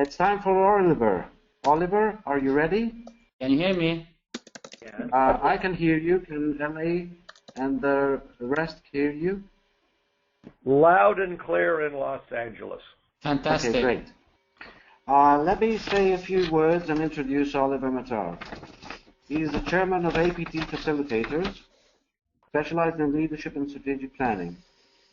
It's time for Oliver. Oliver, are you ready? Can you hear me? I can hear you. Can LA and the rest hear you? Loud and clear in Los Angeles. Fantastic. Okay, great. Let me say a few words and introduce Oliver Matar. He is the chairman of APT Facilitators, specialized in leadership and strategic planning.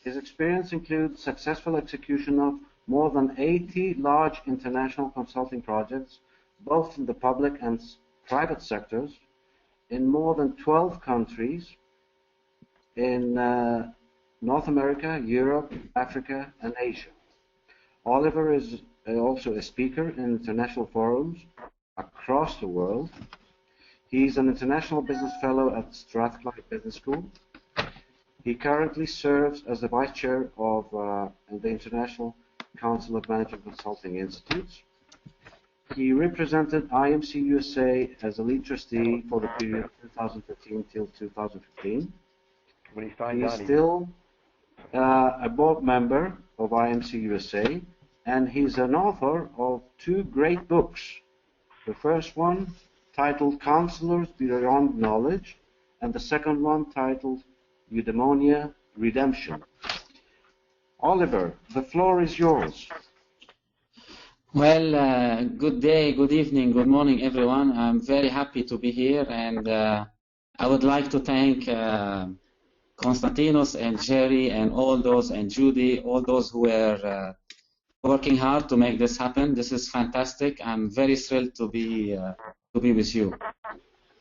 His experience includes successful execution of more than 80 large international consulting projects, both in the public and private sectors, in more than 12 countries, in North America, Europe, Africa, and Asia. Oliver is also a speaker in international forums across the world. He's an international business fellow at Strathclyde Business School. He currently serves as the Vice Chair of the International Council of Management Consulting Institutes. He represented IMC USA as a lead trustee for the period 2015 till 2015. He's still a board member of IMC USA, and he's an author of two great books. The first one titled Counselors Beyond Knowledge, and the second one titled Eudaimonia Redemption. Oliver, the floor is yours. Well, good day, good evening, good morning, everyone. I'm very happy to be here, and I would like to thank Konstantinos and Jerry and all those, and Judy, all those who were working hard to make this happen. This is fantastic. I'm very thrilled to be with you.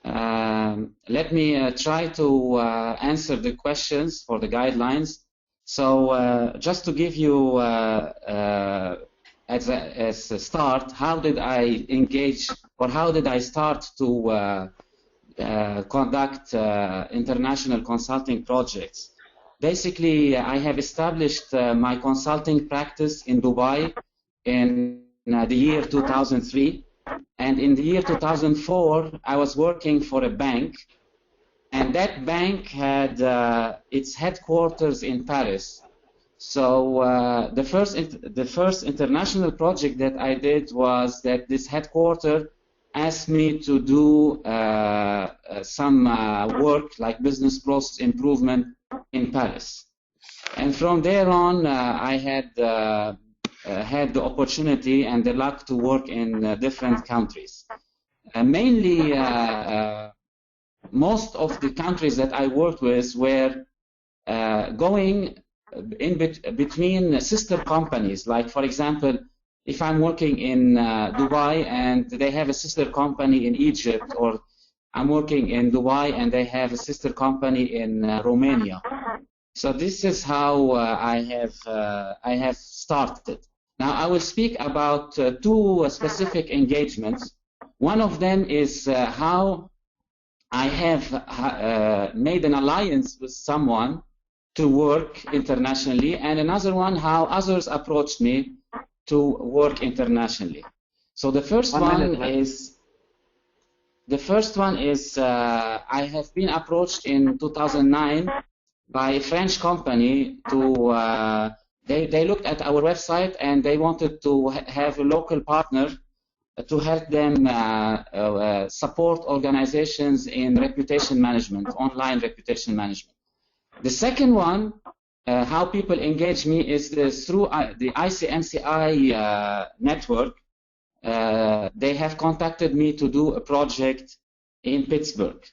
Let me try to answer the questions for the guidelines. So just to give you as a start, how did I engage, or how did I start to conduct international consulting projects? Basically, I have established my consulting practice in Dubai in the year 2003. And in the year 2004, I was working for a bank, and that bank had its headquarters in Paris. So the first international project that I did was that this headquarter asked me to do some work like business process improvement in Paris. And from there on, I had the opportunity and the luck to work in different countries. Mainly, most of the countries that I worked with were going in between sister companies. Like, for example, if I'm working in Dubai and they have a sister company in Egypt, or I'm working in Dubai and they have a sister company in Romania. So this is how I have started. Now I will speak about two specific engagements. One of them is how I have made an alliance with someone to work internationally, and another one how others approached me to work internationally. So the first one is I have been approached in 2009 by a French company to they looked at our website and they wanted to have a local partner to help them support organizations in reputation management, online reputation management. The second one, how people engage me, is through the ICMCI network. They have contacted me to do a project in Pittsburgh.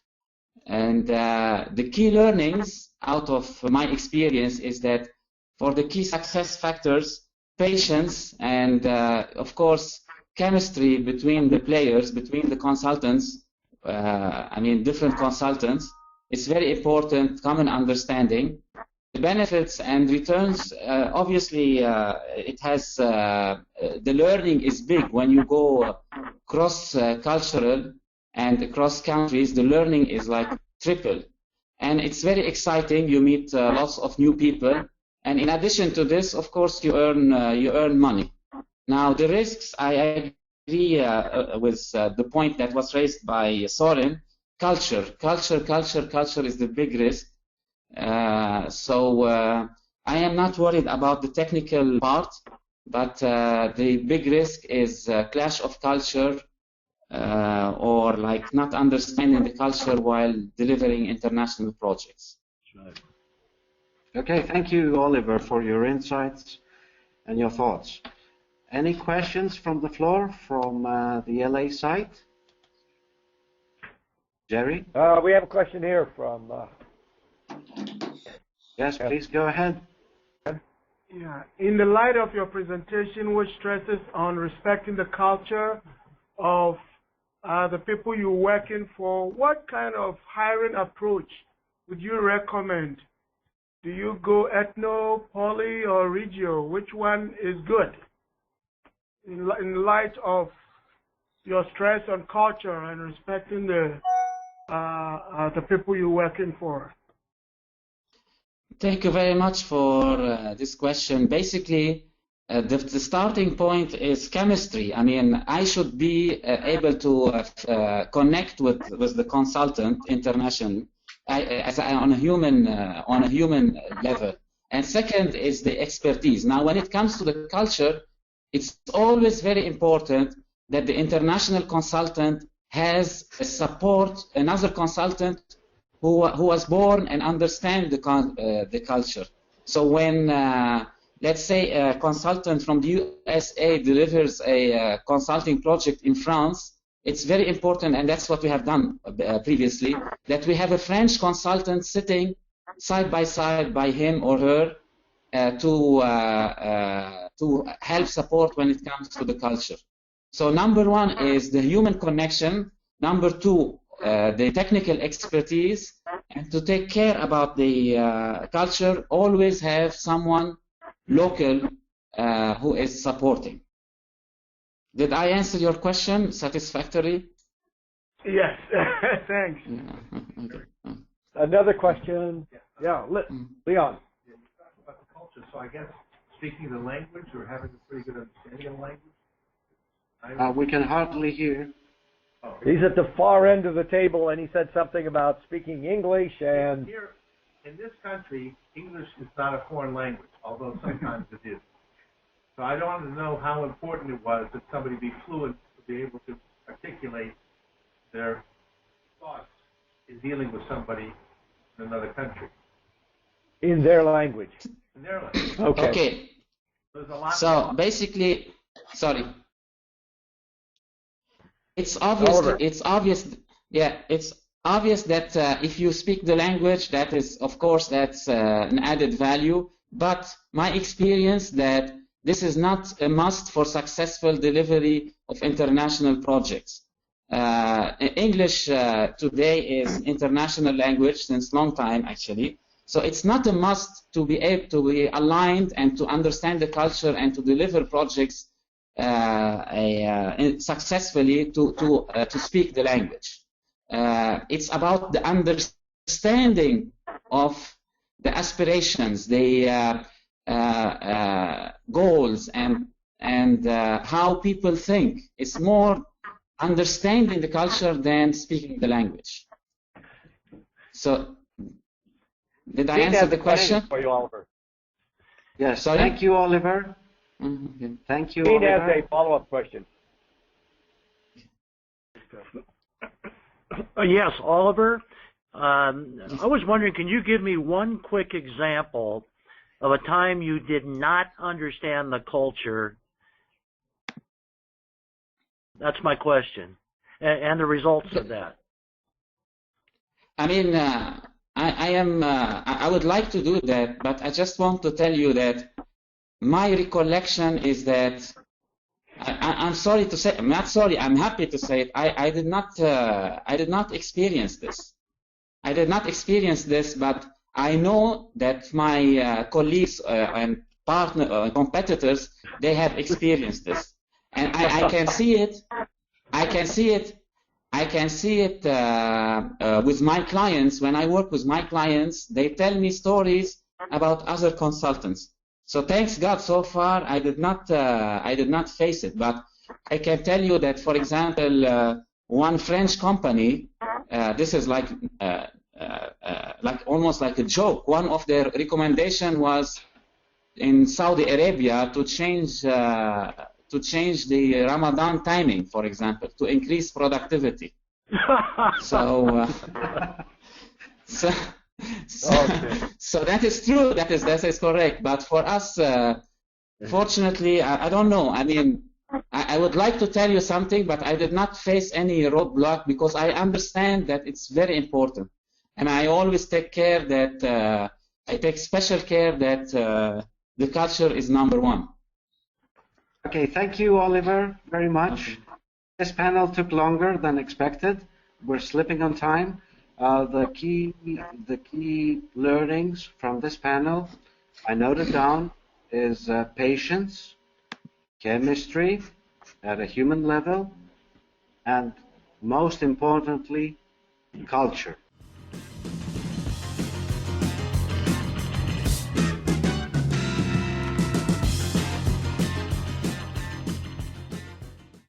And the key learnings out of my experience is that for the key success factors, patience and, of course, chemistry between the players, between the consultants, different consultants, it's very important, common understanding. The benefits and returns, obviously, it has, the learning is big. When you go cross-cultural and across countries, the learning is like triple. And it's very exciting. You meet lots of new people. And in addition to this, of course, you earn money. Now, the risks, I agree with the point that was raised by Soren. Culture is the big risk. So I am not worried about the technical part. but the big risk is clash of culture or like not understanding the culture while delivering international projects. Okay, thank you, Oliver, for your insights and your thoughts. Any questions from the floor, from the LA site? Jerry? We have a question here from... Yes, please go ahead. Yeah. In the light of your presentation, which stresses on respecting the culture of the people you're working for, what kind of hiring approach would you recommend? Do you go ethno, poly, or regio? Which one is good? In light of your stress on culture and respecting the people you're working for. Thank you very much for this question. Basically, the starting point is chemistry. I mean, I should be able to connect with the consultant internationally on a human level. And second is the expertise. Now, when it comes to the culture, it's always very important that the international consultant has a support, another consultant who was born and understand the culture. So when, let's say, a consultant from the USA delivers a consulting project in France, it's very important, and that's what we have done previously, that we have a French consultant sitting side by side by him or her to help support when it comes to the culture. So number one is the human connection. Number two, the technical expertise, and to take care about the culture, always have someone local who is supporting. Did I answer your question satisfactorily? Yes, thanks. Okay. Another question. Yeah, Leon. About the culture, so I guess speaking the language or having a pretty good understanding of the language? We can hardly hear. He's at the far end of the table, and he said something about speaking English and... Here, in this country, English is not a foreign language, although sometimes it is. So I don't want to know how important it was that somebody be fluent to be able to articulate their thoughts in dealing with somebody in another country. In their language. In their language. Okay. There's a lot So basically, sorry. It's obvious. It's obvious. Yeah, it's obvious that if you speak the language, that is, of course, that's an added value. But my experience that this is not a must for successful delivery of international projects. English today is international language since long time, actually. So it's not a must to be able to be aligned and to understand the culture and to deliver projects successfully to speak the language. It's about the understanding of the aspirations, the goals, and how people think. It's more understanding the culture than speaking the language. So, did I answer the question? For you, Oliver. Yes, Sorry? thank you, Oliver. Mm-hmm. Thank you, Dean Oliver. has a follow-up question. Yes, Oliver. I was wondering, can you give me one quick example of a time you did not understand the culture? That's my question, and the results of that. I mean, I would like to do that, but I just want to tell you that my recollection is that I'm sorry to say, I'm not sorry, I'm happy to say it. I did not experience this. I did not experience this, but I know that my colleagues and competitors, they have experienced this, and I can see it. I can see it. I can see it with my clients. When I work with my clients, they tell me stories about other consultants. So thanks God, so far I did not face it. But I can tell you that, for example, one French company, this is like almost like a joke. One of their recommendation was in Saudi Arabia to change the Ramadan timing, for example, to increase productivity. So, so that is true. That is correct. But for us, fortunately, I don't know. I mean, I would like to tell you something, but I did not face any roadblock because I understand that it's very important, and I always take care that I take special care that the culture is number one. Okay, thank you, Oliver, very much. This panel took longer than expected. We're slipping on time. The key learnings from this panel, I noted down, is patience, chemistry at a human level, and most importantly, culture.